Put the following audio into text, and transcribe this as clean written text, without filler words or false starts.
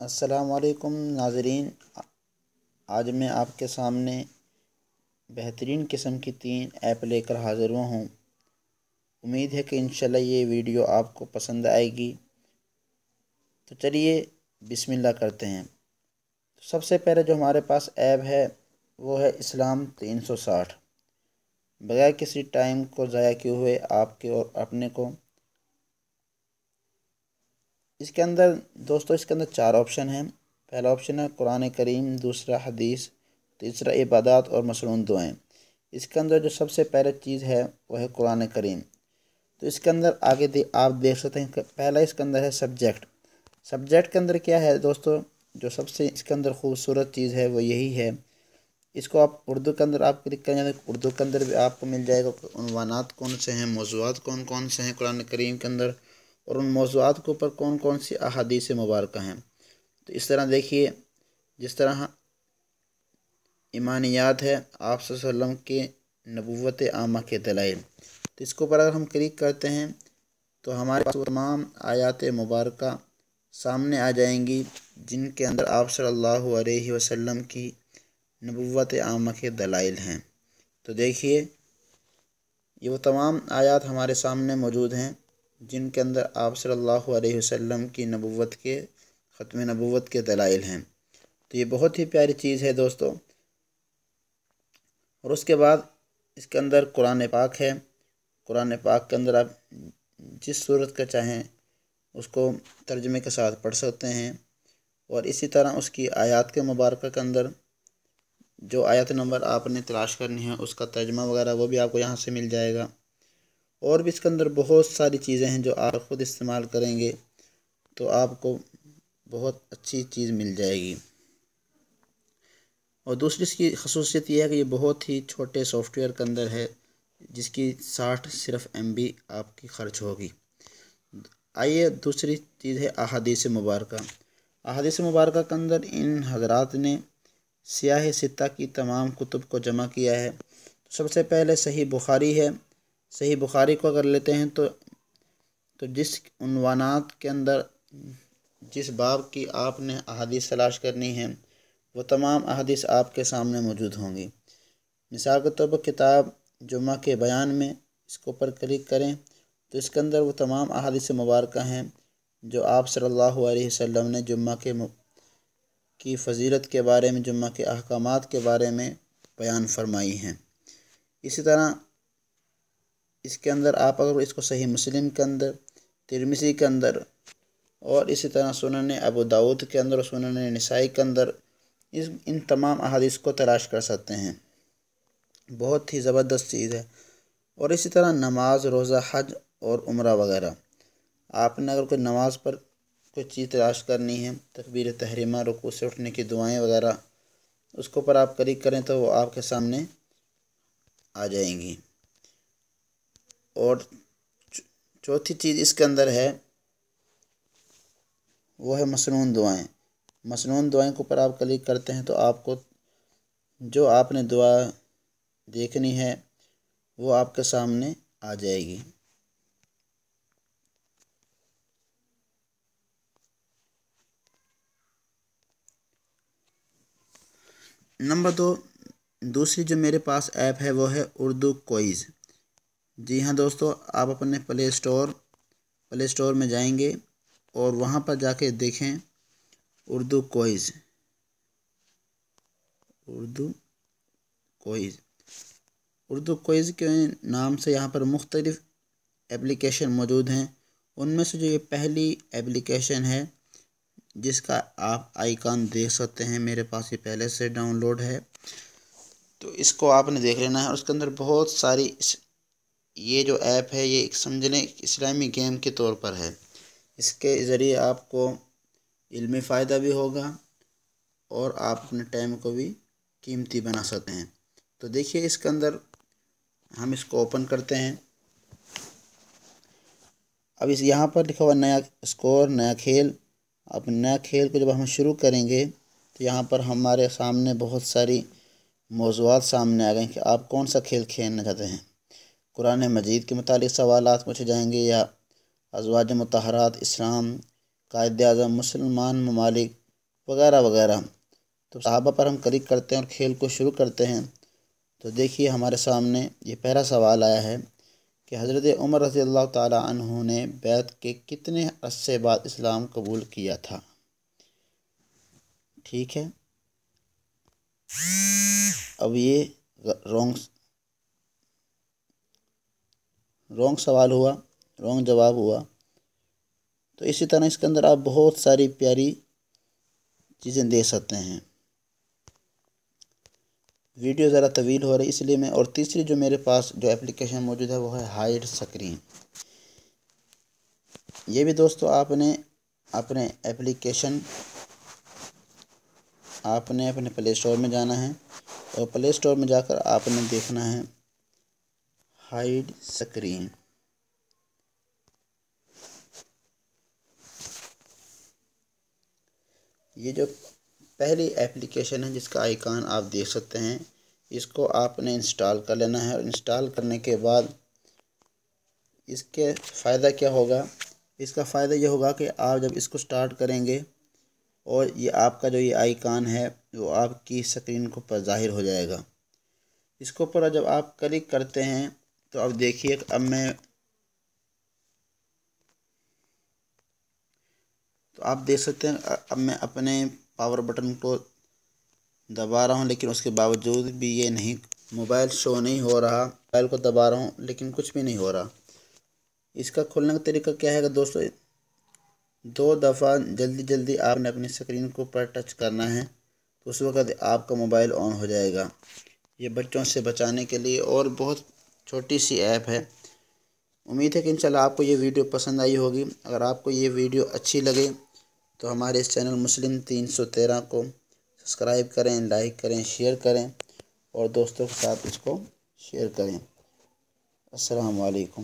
السلام علیکم ناظرین، آج میں آپ کے سامنے بہترین قسم کی 3 ایپ لے کر حاضر ہوا ہوں۔ امید ہے کہ انشاءاللہ یہ ویڈیو آپ کو پسند آئے گی۔ تو چلیے بسم اللہ کرتے ہیں۔ سب سے پہلے جو ہمارے پاس ایپ ہے وہ ہے اسلام 360۔ بغیر کسی ٹائم کو ضائع کیے ہوئے آپ کے اور اپنے کو اس کے اندر اس کے اندر 4 آپشن ہیں۔ پہلا آپشن ہے قرآن کریم، دوسرا حدیث، تیسرا عبادات اور مصنون دعائیں۔ اس کے اندر جو سب سے پہلے چیز ہے وہ ہے قرآن کریم۔ تو اس کے اندر آگے آپ دیکھ سکتے ہیں کہ پہلا اس کے اندر ہے سبجیکٹ کے اندر کیا ہے دوستو، جو سب سے اس کے اندر خوبصورت چیز ہے وہ یہی ہے۔ اس کو آپ اردو کے اندر آپ کلک کریں تو اردو کے اندر بھی آپ کو مل جائے گا عنوانات کون سے ہیں، موضوعات کون کون سے ہیں قرآن کریم کے اندر، اور ان موضوعات کے اوپر کون کون سی احادیث مبارکہ ہیں۔ تو اس طرح دیکھیے، جس طرح ایمانیات ہے آپ صلی اللہ علیہ وسلم کے نبوت عامہ کے دلائل، تو اس کے اوپر اگر ہم کلک کرتے ہیں تو ہمارے پاس تمام آیات مبارکہ سامنے آ جائیں گی جن کے اندر آپ صلی اللہ علیہ وسلم کی نبوت عامہ کے دلائل ہیں۔ تو دیکھیے یہ وہ تمام آیات ہمارے سامنے موجود ہیں جن کے اندر آپ صلی اللہ علیہ وسلم کی نبوت کے ختم نبوت کے دلائل ہیں۔ تو یہ بہت ہی پیاری چیز ہے دوستو۔ اور اس کے بعد اس کے اندر قرآن پاک ہے۔ قرآن پاک کے اندر آپ جس صورت کا چاہیں اس کو ترجمے کے ساتھ پڑھ سکتے ہیں، اور اسی طرح اس کی آیات کے مبارکہ کے اندر جو آیت نمبر آپ نے تلاش کرنی ہے اس کا ترجمہ وغیرہ وہ بھی آپ کو یہاں سے مل جائے گا۔ اور بھی اس کے اندر بہت ساری چیزیں ہیں جو آپ خود استعمال کریں گے تو آپ کو بہت اچھی چیز مل جائے گی۔ اور دوسری اس کی خصوصیت یہ ہے کہ یہ بہت ہی چھوٹے سافٹ ویئر کے اندر ہے جس کی 60 صرف MB آپ کی خرچ ہوگی۔ آئیے دوسری چیز ہے احادیث مبارکہ۔ احادیث مبارکہ کے اندر ان حضرات نے سیاہ ستہ کی تمام کتب کو جمع کیا ہے۔ سب سے پہلے صحیح بخاری ہے۔ صحیح بخاری کو اگر لیتے ہیں تو جس عنوانات کے اندر جس باب کی آپ نے احادیث تلاش کرنی ہے وہ تمام احادیث آپ کے سامنے موجود ہوں گی۔ مثال کے طور پر کتاب جمعہ کے بیان میں اس کے اوپر کلک کریں تو اس کے اندر وہ تمام احادیث مبارکہ ہیں جو آپ صلی اللہ علیہ وسلم نے جمعہ کی فضیلت کے بارے میں، جمعہ کے احکامات کے بارے میں بیان فرمائی ہیں۔ اسی طرح اس کے اندر آپ اگر اس کو صحیح مسلم کے اندر، ترمذی کے اندر، اور اسی طرح سنن ابو داؤد کے اندر اور سنن نسائی کے اندر ان تمام احادیث کو تلاش کر سکتے ہیں۔ بہت ہی زبردست چیز ہے۔ اور اسی طرح نماز، روزہ، حج اور عمرہ وغیرہ، آپ نے اگر کوئی نماز پر کوئی چیز تلاش کرنی ہے، تکبیر تحریمہ، رکوع سے اٹھنے کی دعائیں وغیرہ، اس کے اوپر آپ کلک کریں تو وہ آپ کے سامنے آ جائیں گی۔ اور چوتھی چیز اس کے اندر ہے وہ ہے مسنون دعائیں۔ مسنون دعائیں کے اوپر آپ کلک کرتے ہیں تو آپ کو جو آپ نے دعا دیکھنی ہے وہ آپ کے سامنے آ جائے گی۔ نمبر 2، دوسری جو میرے پاس ایپ ہے وہ ہے اردو کوئز۔ جی ہاں دوستو، آپ اپنے پلے اسٹور میں جائیں گے اور وہاں پر جا کے دیکھیں اردو کوئز۔ اردو کوئز کے نام سے یہاں پر مختلف ایپلیکیشن موجود ہیں۔ ان میں سے جو یہ پہلی ایپلیکیشن ہے جس کا آپ آئیکن دیکھ سکتے ہیں، میرے پاس یہ پہلے سے ڈاؤن لوڈ ہے، تو اس کو آپ نے دیکھ لینا ہے۔ اور اس کے اندر بہت ساری یہ جو ایپ ہے یہ ایک سمجھنے اسلامی گیم کے طور پر ہے۔ اس کے ذریعے آپ کو علمی فائدہ بھی ہوگا اور آپ اپنے ٹائم کو بھی قیمتی بنا سکتے ہیں۔ تو دیکھیے اس کے اندر ہم اس کو اوپن کرتے ہیں۔ اب یہاں پر لکھا ہوا نیا اسکور، نیا کھیل۔ اب نیا کھیل کو جب ہم شروع کریں گے تو یہاں پر ہمارے سامنے بہت ساری موضوعات سامنے آ گئے کہ آپ کون سا کھیل کھیلنا چاہتے ہیں۔ قرآن مجید کے متعلق سوالات پوچھے جائیں گے، یا ازواج مطہرات، اسلام، قائد اعظم، مسلمان ممالک، وغیرہ وغیرہ۔ تو صحابہ پر ہم کلک کرتے ہیں اور کھیل کو شروع کرتے ہیں تو دیکھیے ہمارے سامنے یہ پہلا سوال آیا ہے کہ حضرت عمر رضی اللہ تعالیٰ عنہ نے بیعت کے کتنے عرصے بعد اسلام قبول کیا تھا؟ ٹھیک ہے، اب یہ رونگ سوال ہوا، رونگ جواب ہوا۔ تو اسی طرح اس کے اندر آپ بہت ساری پیاری چیزیں دیکھ سکتے ہیں۔ ویڈیو ذرا طویل ہو رہی اس لیے میں، اور تیسری جو میرے پاس جو اپلیکیشن موجود ہے وہ ہے ہائیڈ سکرین۔ یہ بھی دوستو آپ نے اپنے پلے اسٹور میں جانا ہے اور پلے اسٹور میں جا کر آپ نے دیکھنا ہے ہائیڈ سکرین۔ یہ جو پہلی ایپلیکیشن ہے جس کا آئیکن آپ دیکھ سکتے ہیں، اس کو آپ نے انسٹال کر لینا ہے، اور انسٹال کرنے کے بعد اس کے فائدہ کیا ہوگا؟ اس کا فائدہ یہ ہوگا کہ آپ جب اس کو سٹارٹ کریں گے اور یہ آپ کا جو یہ آئیکن ہے وہ آپ کی سکرین کو پر ظاہر ہو جائے گا۔ اس کو پر جب آپ کلک کرتے ہیں تو اب دیکھیے تو آپ دیکھ سکتے ہیں اب میں اپنے پاور بٹن کو دبا رہا ہوں، لیکن اس کے باوجود بھی یہ نہیں، موبائل شو نہیں ہو رہا۔ موبائل کو دبا رہا ہوں لیکن کچھ بھی نہیں ہو رہا۔ اس کا کھولنے کا طریقہ کیا ہے کہ دوستو، 2 دفعہ جلدی آپ نے اپنی سکرین کو پر ٹچ کرنا ہے تو اس وقت آپ کا موبائل آن ہو جائے گا۔ یہ بچوں سے بچانے کے لیے اور بہت چھوٹی سی ایپ ہے۔ امید ہے کہ انشاءاللہ آپ کو یہ ویڈیو پسند آئی ہوگی۔ اگر آپ کو یہ ویڈیو اچھی لگے تو ہمارے اس چینل مسلم 313 کو سبسکرائب کریں، لائک کریں، شیئر کریں اور دوستوں کے ساتھ اس کو شیئر کریں۔ السلام علیکم۔